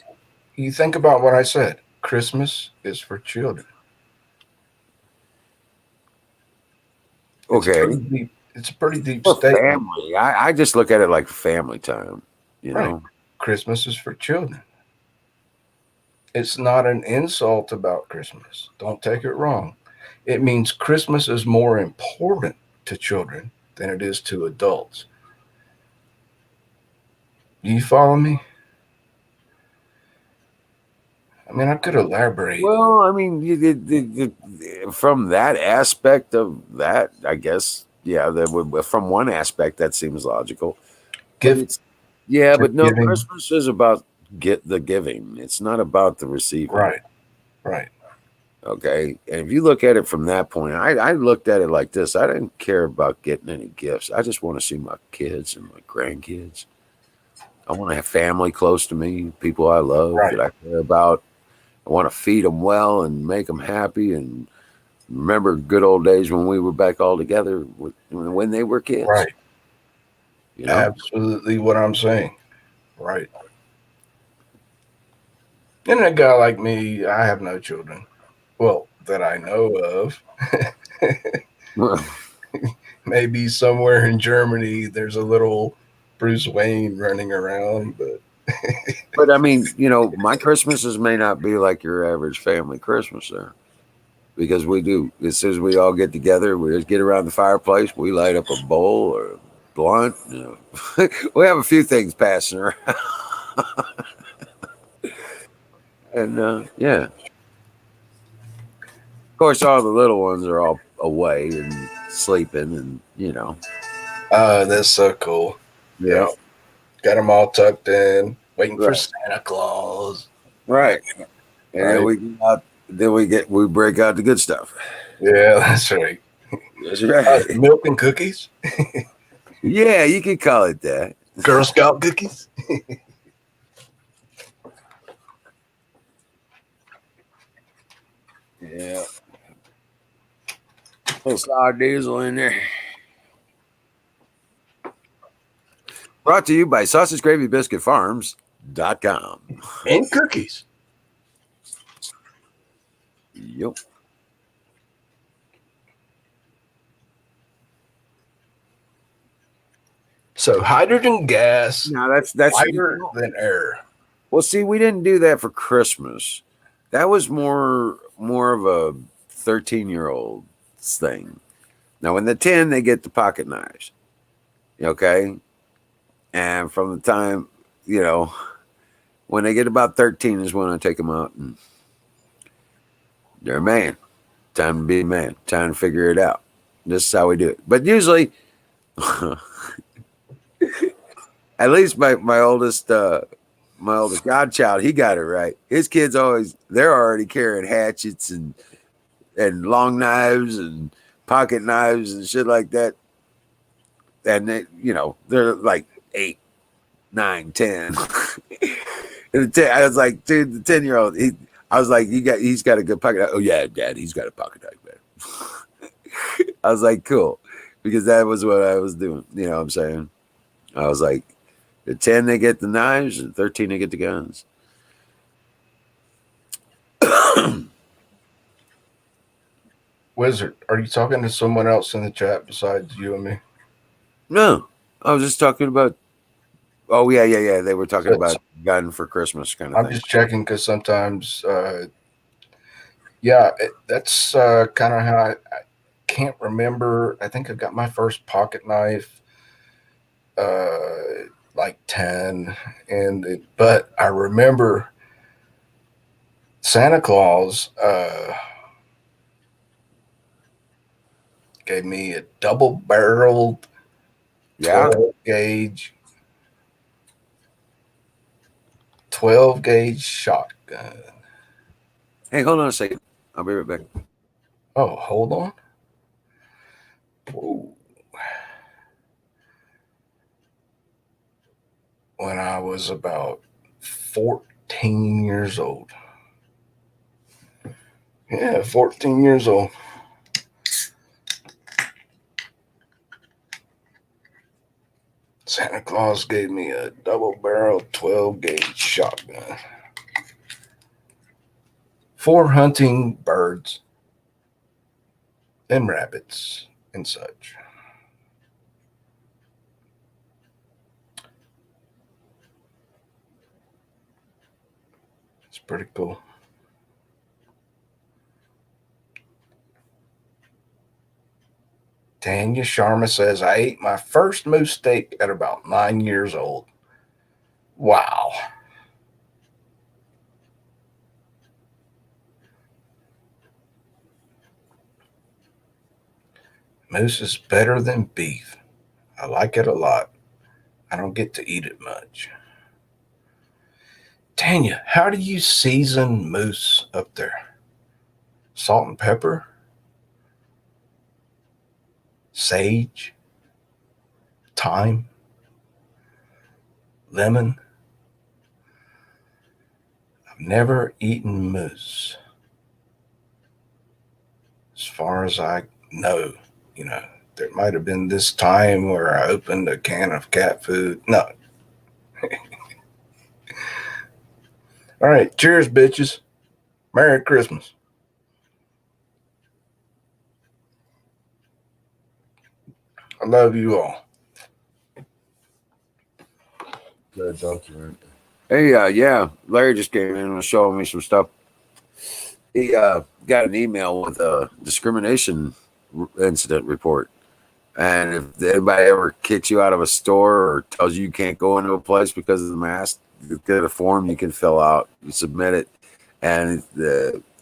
you think about what I said. Christmas is for children. It's a Okay, pretty deep. It's a pretty deep for statement. family, I just look at it like family time. You Right. know. Christmas is for children. It's not an insult about Christmas. Don't take it wrong. It means Christmas is more important to children than it is to adults. Do you follow me? I mean, I could elaborate. Well, I mean, from that aspect of that, I guess, yeah, from one aspect that seems logical, but Gift but no, giving. Christmas is about get the giving. It's not about the receiving. Right. Right. Okay, and if you look at it from that point, I looked at it like this: I didn't care about getting any gifts. I just want to see my kids and my grandkids. I want to have family close to me, people I love Right. that I care about. I want to feed them well and make them happy and remember good old days when we were back all together when they were kids. Right. You know, Absolutely what I'm saying. Right. And a guy like me, I have no children. Well, that I know of. Maybe somewhere in Germany there's a little Bruce Wayne running around, but but I mean, my Christmases may not be like your average family Christmas there because we do. As soon as we all get together, we just get around the fireplace, we light up a bowl or a blunt. We have a few things passing around, and yeah. Of course, all the little ones are all away and sleeping, and oh, that's so cool. yeah, Yeah, got them all tucked in, waiting for right, Santa Claus. right. And then Right? we get out, we break out the good stuff. Yeah, that's right. That's right. Milk and cookies, Yeah, you could call it that. Girl Scout cookies. Yeah, little sour diesel in there. Brought to you by SausageGravyBiscuitFarms.com. And cookies. Yep. So hydrogen gas, Now that's lighter than air. well. See, we didn't do that for Christmas. That was more of a 13-year-old thing. Now, in the 10, they get the pocket knives. Okay. And from the time, you know, when they get about 13 is when I take them out and they're a man. Time to be a man. Time to figure it out. This is how we do it. But usually, at least my oldest godchild, he got it right. His kids they're already carrying hatchets and long knives and pocket knives and shit like that. And they're like 8, 9, 10. I was like, dude, the 10-year-old, I was like, he's got a good pocket knife. Oh yeah, Dad, he's got a pocket knife, man. I was like, cool. Because that was what I was doing. You know what I'm saying? I was like, the 10 they get the knives, and 13 they get the guns. Wizard, are you talking to someone else in the chat besides you and me? No, I was just talking about. Oh yeah. They were talking So, about gun for Christmas kind of I'm thing. just checking because sometimes, that's kind of how I can't remember. I think I got my first pocket knife like 10, but I remember Santa Claus gave me a double-barreled Yeah. 12 gauge shotgun. Hey, hold on a second. I'll be right back. Oh, hold on. Whoa. When I was about 14 years old. Yeah, 14 years old. Santa Claus gave me a double barrel 12 gauge shotgun for hunting birds and rabbits and such. It's pretty cool. Tanya Sharma says, I ate my first moose steak at about 9 years old. Wow. Moose is better than beef. I like it a lot. I don't get to eat it much. Tanya, how do you season moose up there? Salt and pepper? Sage? Thyme? Lemon? I've never eaten moose. As far as I know, there might have been this time where I opened a can of cat food. No. All right. Cheers, bitches. Merry Christmas. I love you all. Good document. Hey, yeah, Larry just came in and was showing me some stuff. He got an email with a discrimination incident report. And if anybody ever kicks you out of a store or tells you can't go into a place because of the mask, you get a form you can fill out, you submit it, and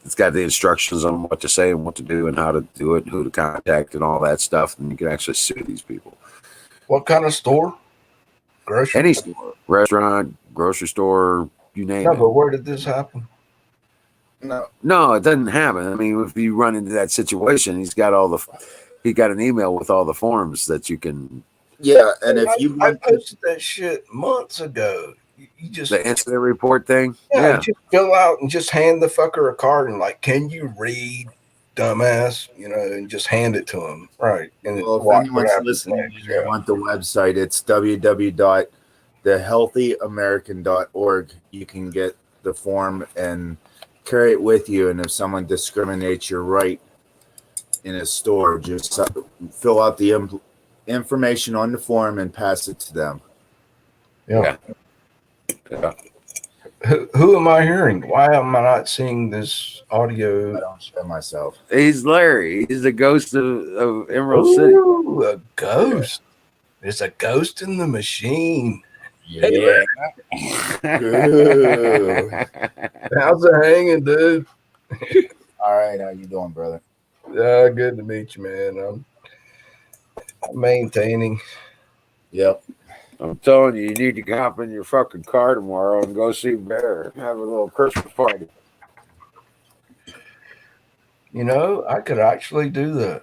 it's got the instructions on what to say and what to do and how to do it, and who to contact and all that stuff. And you can actually sue these people. What kind of store? Grocery? Any store, restaurant, grocery store, you name No, it. but where did this happen? No, it doesn't happen. I mean, if you run into that situation, he got an email with all the forms that you can. Yeah, and if you I posted that shit months ago. You just the incident report thing. Yeah, just fill out and just hand the fucker a card and like, can you read, dumbass? And just hand it to him, right? And well, if anyone's listening and they want the website, it's www.thehealthyamerican.org. You can get the form and carry it with you, and if someone discriminates, you're right in a store, just fill out the information on the form and pass it to them. Yeah. Who am I hearing? Why am I not seeing this audio? I don't share myself. He's Larry. He's the ghost of Emerald City. A ghost. There's a ghost in the machine. Yeah. How's it hanging, dude? All right, how you doing, brother? Yeah, good to meet you, man. I'm maintaining. Yep. I'm telling you, you need to hop in your fucking car tomorrow and go see Bear. Have a little Christmas party. I could actually do that.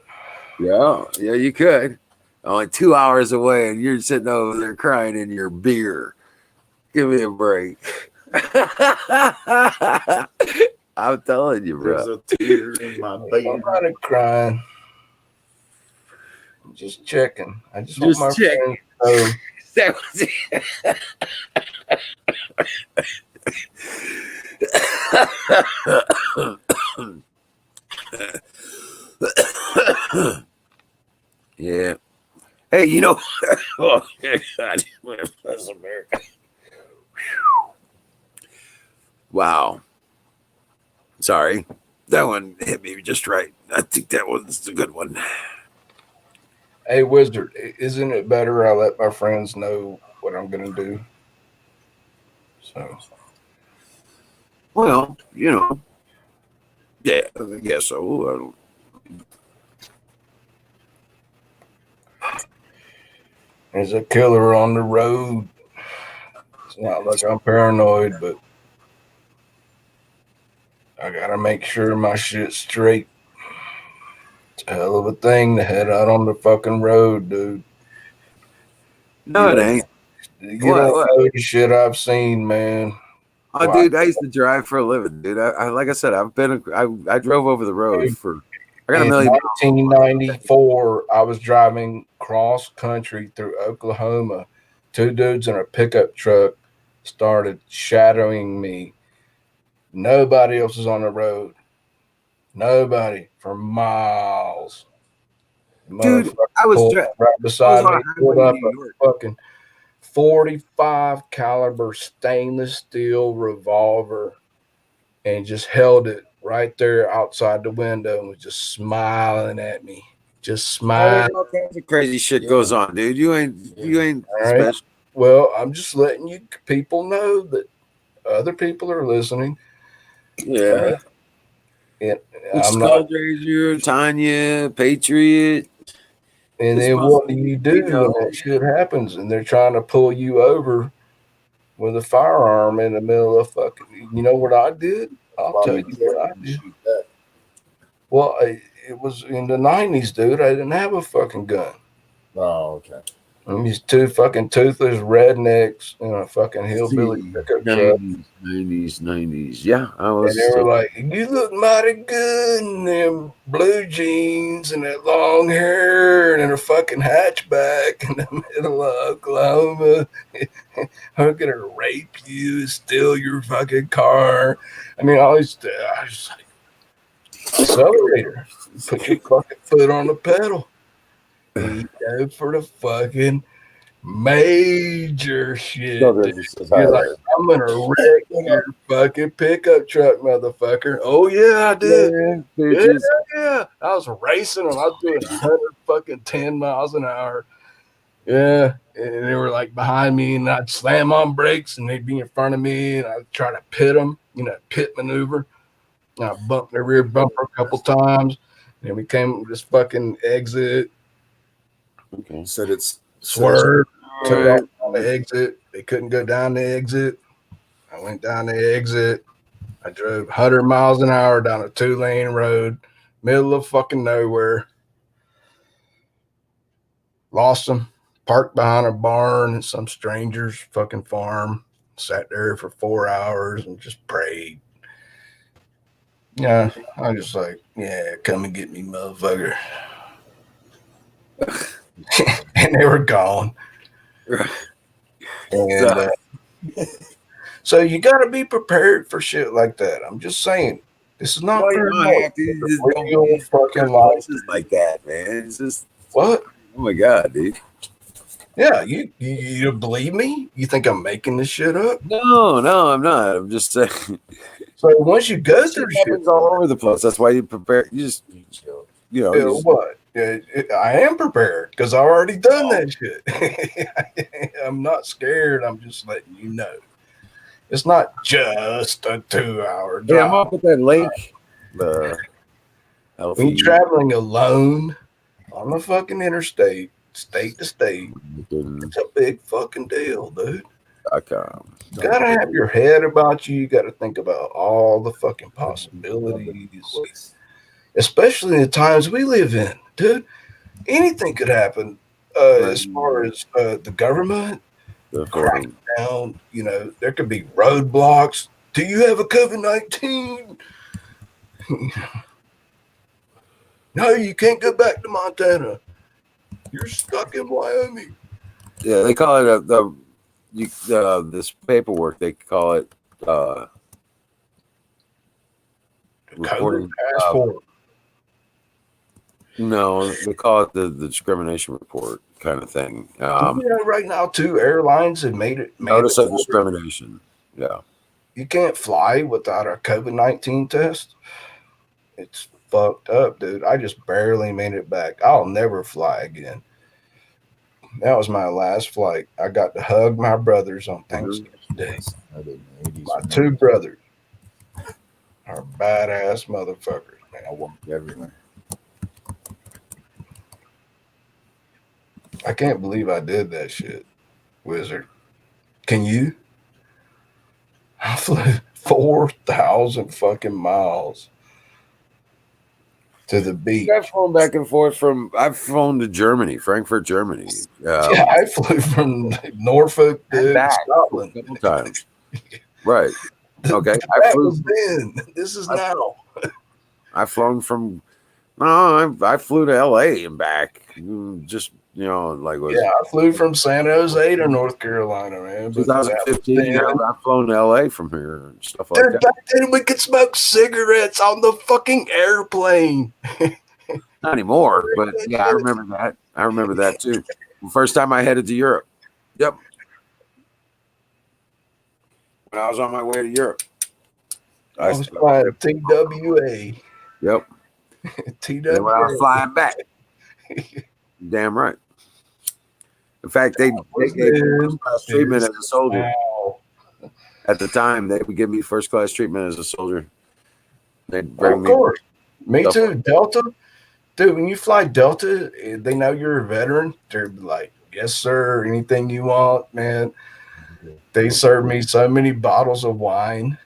Yeah, you could. Only 2 hours away, and you're sitting over there crying in your beer. Give me a break. I'm telling you, bro. There's a tear in my beer. I'm not crying. I'm just checking. I just Just want my checking. friends to know. That was it. Yeah. Hey, oh, God. That's America. Wow. Sorry. That one hit me just right. I think that one's a good one. Hey, Wizard, isn't it better I let my friends know what I'm going to do? So. Well, yeah, I guess so. There's a killer on the road. It's not like I'm paranoid, but I got to make sure my shit's straight. It's a hell of a thing to head out on the fucking road, dude. No, it ain't. You don't know the shit I've seen, man. Oh, Well, dude, I used to drive for a living, dude. Like I said, I drove over the road for. I got a in million. 1994, I was driving cross country through Oklahoma. Two dudes in a pickup truck started shadowing me. Nobody else was on the road. Nobody for miles. Dude, Motherfucker I was pulled dri- up right I was beside on me, a pulled highway in up New a York. fucking 45 caliber stainless steel revolver and just held it right there outside the window and was just smiling at me. Just smiling. All kinds of crazy shit goes on, dude. You ain't All right. special. Well, I'm just letting you people know that other people are listening. Yeah. And I'm not. Skullraiser, Tanya, Patriot. And This then what do motherfucker, you do when that shit happens and they're trying to pull you over with a firearm in the middle of fucking? You know what I did? I'll tell you what I did. Well, it was in the 90s, dude. I didn't have a fucking gun. Oh, okay. I'm these two fucking toothless rednecks in a fucking hillbilly pickup truck. 90s. Yeah, I was. And they were like, "You look mighty good in them blue jeans and that long hair and in a fucking hatchback in the middle of Oklahoma. I'm gonna rape you, steal your fucking car." I mean, I was like, accelerator. Put your fucking foot on the pedal. And you go for the fucking major shit. You're like, I'm gonna wreck your fucking pickup truck, motherfucker. Oh yeah, I did. Yeah. I was racing them. I was doing 110 miles an hour. Yeah, and they were like behind me, and I'd slam on brakes, and they'd be in front of me, and I'd try to pit them, pit maneuver. And I bumped their rear bumper a couple times, and we came to this fucking exit. Okay. Said it's Swerve, took off on the exit. They couldn't go down the exit. I went down the exit. I drove 100 miles an hour down a 2-lane road, middle of fucking nowhere. Lost them. Parked behind a barn in some stranger's fucking farm. Sat there for 4 hours and just prayed. Yeah, I was just like, yeah, come and get me, motherfucker. And they were gone. And so you got to be prepared for shit like that. I'm just saying, this is not very much. Real fucking life like that, man. It's just what? Oh my god, dude. Yeah, you believe me? You think I'm making this shit up? No, I'm not. I'm just saying. So once you go through shit, happens all over the place. That's why you prepare. You just, what? I am prepared because I already done that shit. I'm not scared. I'm just letting you know. It's not just a 2-hour drive. Yeah, I'm up at that lake. When you're traveling alone on the fucking interstate, state to state, it's a big fucking deal, dude. You gotta have your head about you. You gotta think about all the fucking possibilities, especially in the times we live in, dude. Anything could happen as far as the government cracking down. There could be roadblocks. Do you have a COVID-19? No, you can't go back to Montana. You're stuck in Wyoming. Yeah, they call it this paperwork. They call it reporting passport. No, they call it the discrimination report kind of thing. Right now, 2 airlines have made it. Notice of discrimination. Yeah. You can't fly without a COVID-19 test. It's fucked up, dude. I just barely made it back. I'll never fly again. That was my last flight. I got to hug my brothers on Thanksgiving Day. My 2 brothers are badass motherfuckers, man. I walked everywhere. I can't believe I did that shit, Wizard. Can you? I flew 4,000 fucking miles to the beach. I've flown back and forth I've flown to Germany, Frankfurt, Germany. Yeah, I flew from Norfolk to Scotland a couple times. Right. Okay, That was then. This is now. I've flown from. No, I flew to L.A. and back. Just like was Yeah, I flew from San Jose to North Carolina, man. But that was 2015. then. I've flown to L.A. from here and stuff like Dude, that. back then we could smoke cigarettes on the fucking airplane. Not anymore, but yeah, I remember that. I remember that too. First time I headed to Europe. Yep. When I was on my way to Europe. I was flying TWA. Yep. TWA. And when I was flying back. Damn right. In fact, they gave me first class treatment as a soldier. Wow. At the time, they would give me first class treatment as a soldier. They'd Of bring me. course. Me stuff too. like Delta. Dude, when you fly Delta, they know you're a veteran. They're like, yes, sir. Anything you want, man. They served me so many bottles of wine.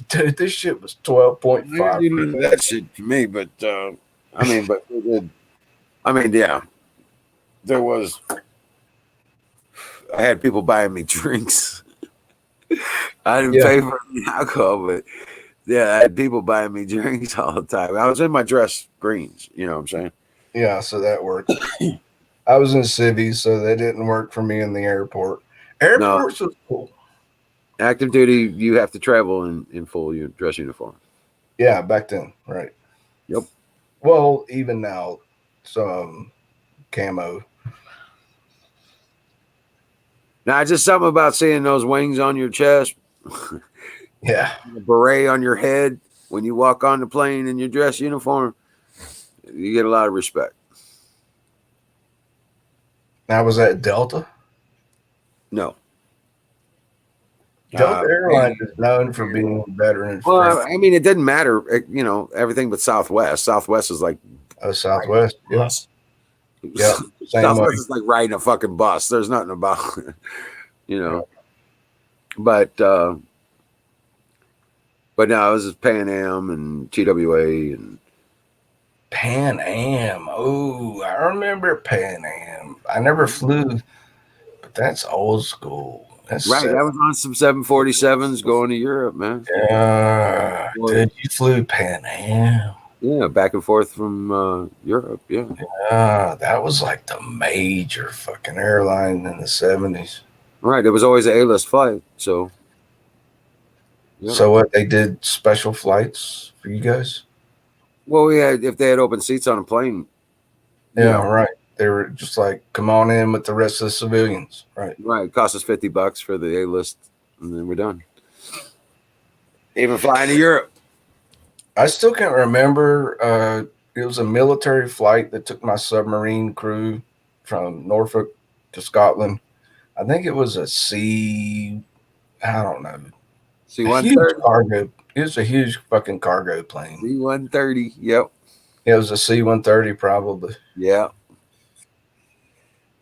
Dude, this shit was 12.5. that shit to me, but yeah, there was. I had people buying me drinks. I didn't pay for any alcohol, but yeah, I had people buying me drinks all the time. I was in my dress greens, you know what I'm saying? Yeah, so that worked. I was in civvies, so that didn't work for me in the airport. Airports was cool. Active duty, you have to travel in full dress uniform. Yeah, back then, right. Yep. Well, even now, some camo. Now, just something about seeing those wings on your chest, Yeah. a beret on your head when you walk on the plane in your dress uniform, you get a lot of respect. Now, was that Delta? No. Delta Airlines is known for being veteran. Well, I mean, it didn't matter, everything but Southwest. Southwest is like Southwest. Yeah. Yeah. Same Southwest way. is like riding a fucking bus. There's nothing about it, But no, it was Pan Am and TWA and Pan Am. Oh, I remember Pan Am. I never flew, but that's old school. That's right. That was on some 747s going to Europe, man. Dude, you flew Pan Am. Yeah, back and forth from Europe. Yeah. That was like the major fucking airline in the 70s. Right. There was always an A-list flight. So. Yeah. So what, they did special flights for you guys? Well, if they had open seats on a plane. Yeah, right. They were just like, come on in with the rest of the civilians. Right. Right. It cost us $50 for the A-list, and then we're done. Even flying to Europe. I still can't remember. It was a military flight that took my submarine crew from Norfolk to Scotland. I think it was a I don't know. C-130 cargo. It was a huge fucking cargo plane. C-130. Yep. It was a C-130 probably. Yeah.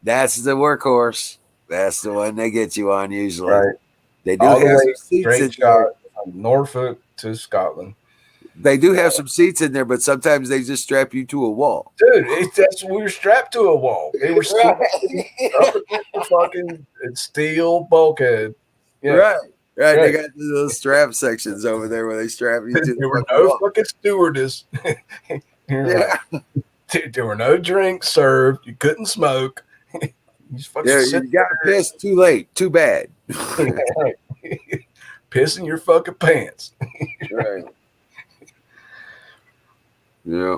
That's the workhorse. That's the one they get you on usually. Right. They do have some seats in there. From Norfolk to Scotland. They do have some seats in there, but sometimes they just strap you to a wall. Dude, we were strapped to a wall. They were strapped up against the fucking steel bulkhead. Yeah. Right. They got those strap sections over there where they strap you to. There were no fucking stewardess. There were no drinks served. You couldn't smoke. You got pissed too late. Too bad. Pissing your fucking pants. Right. Yeah.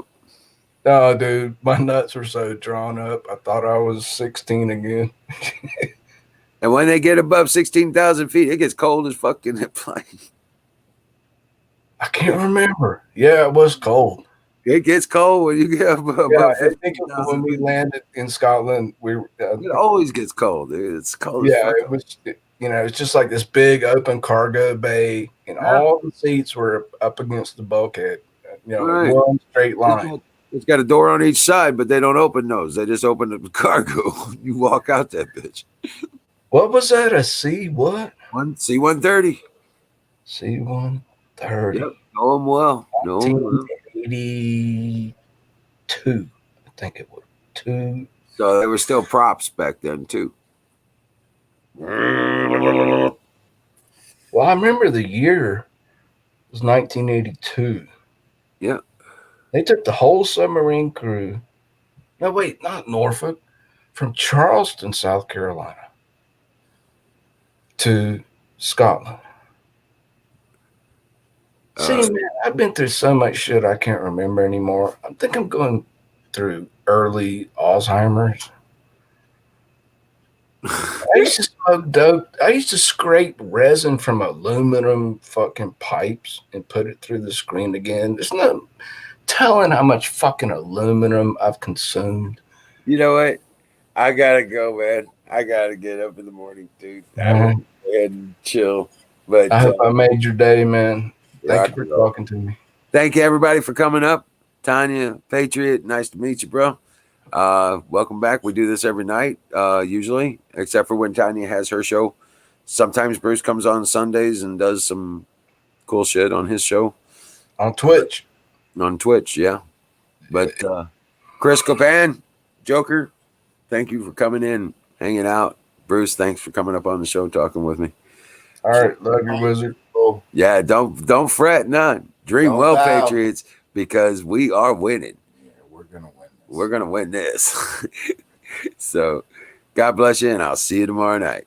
Oh, dude, my nuts were so drawn up. I thought I was 16 again. And when they get above 16,000 feet, it gets cold as fuck in that plane. I can't remember. Yeah, it was cold. It gets cold when you get above. I think when we landed in Scotland, it always gets cold, dude. It's cold. Yeah, it was. It's just like this big open cargo bay, and all the seats were up against the bulkhead. One straight line. It's got a door on each side, but they don't open those. They just open the cargo. You walk out that bitch. What was that? A C what? C-130. C-130. Yep. Know them well. 1982. I think it was 2. So they were still props back then too. Well, I remember the year. was 1982. Yeah. They took the whole submarine crew. No, wait, not Norfolk, from Charleston, South Carolina, to Scotland. See, man, I've been through so much shit I can't remember anymore. I think I'm going through early Alzheimer's. I used to smoke dope. I used to scrape resin from aluminum fucking pipes and put it through the screen again. There's no telling how much fucking aluminum I've consumed. You know what? I gotta go, man. I gotta get up in the morning, dude. I'm Man, gonna go ahead and chill. But I hope I made your day, man. Thank you rock for and roll. talking to me. Thank you, everybody, for coming up. Tanya, Patriot, nice to meet you, bro. Welcome back. We do this every night, usually, except for when Tanya has her show. Sometimes Bruce comes on Sundays and does some cool shit on his show. On Twitch. On Twitch, yeah. But Chris Copan, Joker, thank you for coming in, hanging out. Bruce, thanks for coming up on the show, talking with me. All right, love you, Wizard. Oh. Yeah, don't fret none. Dream Don't well, bow. Patriots, because we are winning. Yeah, we're gonna win this. We're gonna win this. So God bless you, and I'll see you tomorrow night.